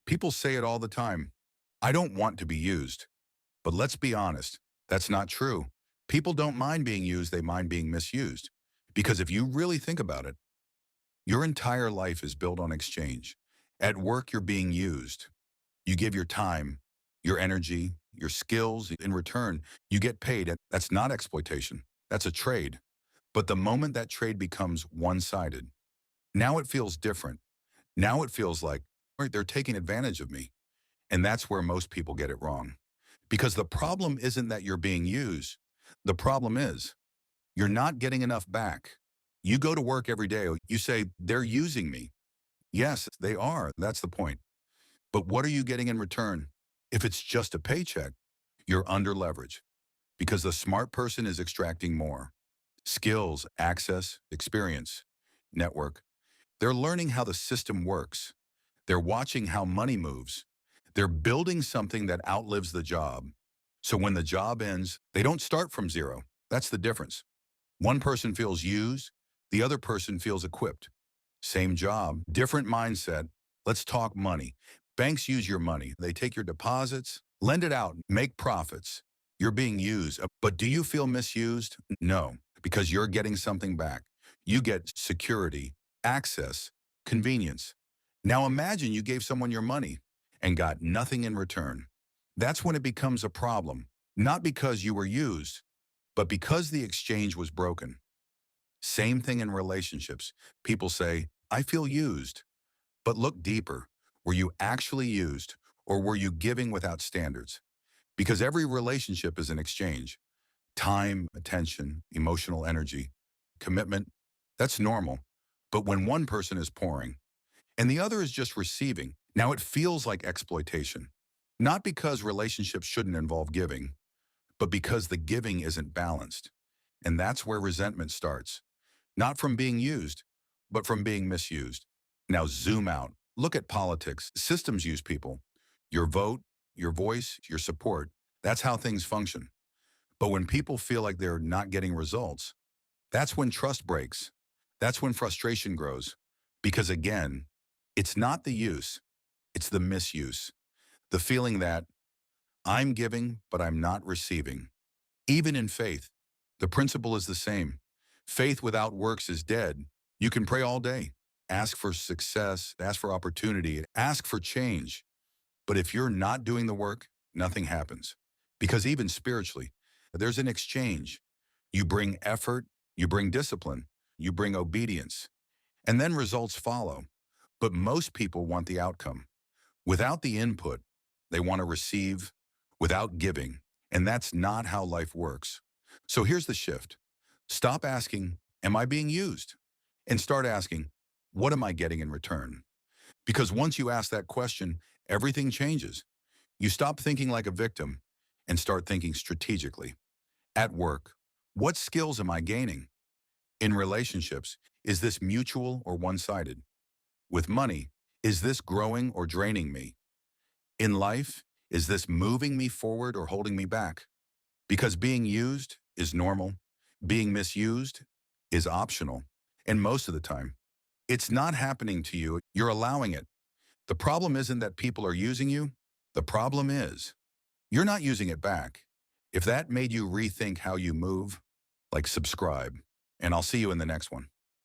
People say it all the time. I don't want to be used. But let's be honest, that's not true. People don't mind being used, they mind being misused. Because if you really think about it, your entire life is built on exchange. At work, you're being used. You give your time, your energy, your skills. In return, you get paid. That's not exploitation. That's a trade. But the moment that trade becomes one-sided, now it feels different. Now it feels like "Right, they're taking advantage of me." And that's where most people get it wrong. Because the problem isn't that you're being used. The problem is you're not getting enough back. You go to work every day, you say, they're using me. Yes, they are. That's the point. But what are you getting in return? If it's just a paycheck, you're under leverage because the smart person is extracting more. Skills, access, experience, network. They're learning how the system works. They're watching how money moves. They're building something that outlives the job. So when the job ends, they don't start from zero. That's the difference. One person feels used, the other person feels equipped. Same job, different mindset. Let's talk money. Banks use your money. They take your deposits, lend it out, make profits. You're being used. But do you feel misused? No, because you're getting something back. You get security, access, convenience. Now imagine you gave someone your money and got nothing in return. That's when it becomes a problem, not because you were used, but because the exchange was broken. Same thing in relationships. People say, I feel used. But look deeper. Were you actually used, or were you giving without standards? Because every relationship is an exchange. Time, attention, emotional energy, commitment, that's normal. But when one person is pouring and the other is just receiving, now it feels like exploitation. Not because relationships shouldn't involve giving, but because the giving isn't balanced. And that's where resentment starts. Not from being used, but from being misused. Now zoom out. Look at politics. Systems use people. Your vote, your voice, your support. That's how things function. But when people feel like they're not getting results, that's when trust breaks. That's when frustration grows. Because again, it's not the use, it's the misuse. The feeling that I'm giving, but I'm not receiving. Even in faith, the principle is the same. Faith without works is dead. You can pray all day, ask for success, ask for opportunity, ask for change. But if you're not doing the work, nothing happens. Because even spiritually, there's an exchange. You bring effort, you bring discipline, you bring obedience, and then results follow. But most people want the outcome. Without the input, they want to receive without giving. And that's not how life works. So here's the shift. Stop asking, am I being used? And start asking, what am I getting in return? Because once you ask that question, everything changes. You stop thinking like a victim and start thinking strategically. At work, what skills am I gaining? In relationships, is this mutual or one-sided? With money, is this growing or draining me? In life, is this moving me forward or holding me back? Because being used is normal, being misused is optional, and most of the time, it's not happening to you, you're allowing it. The problem isn't that people are using you, the problem is you're not using it back. If that made you rethink how you move, like subscribe, and I'll see you in the next one.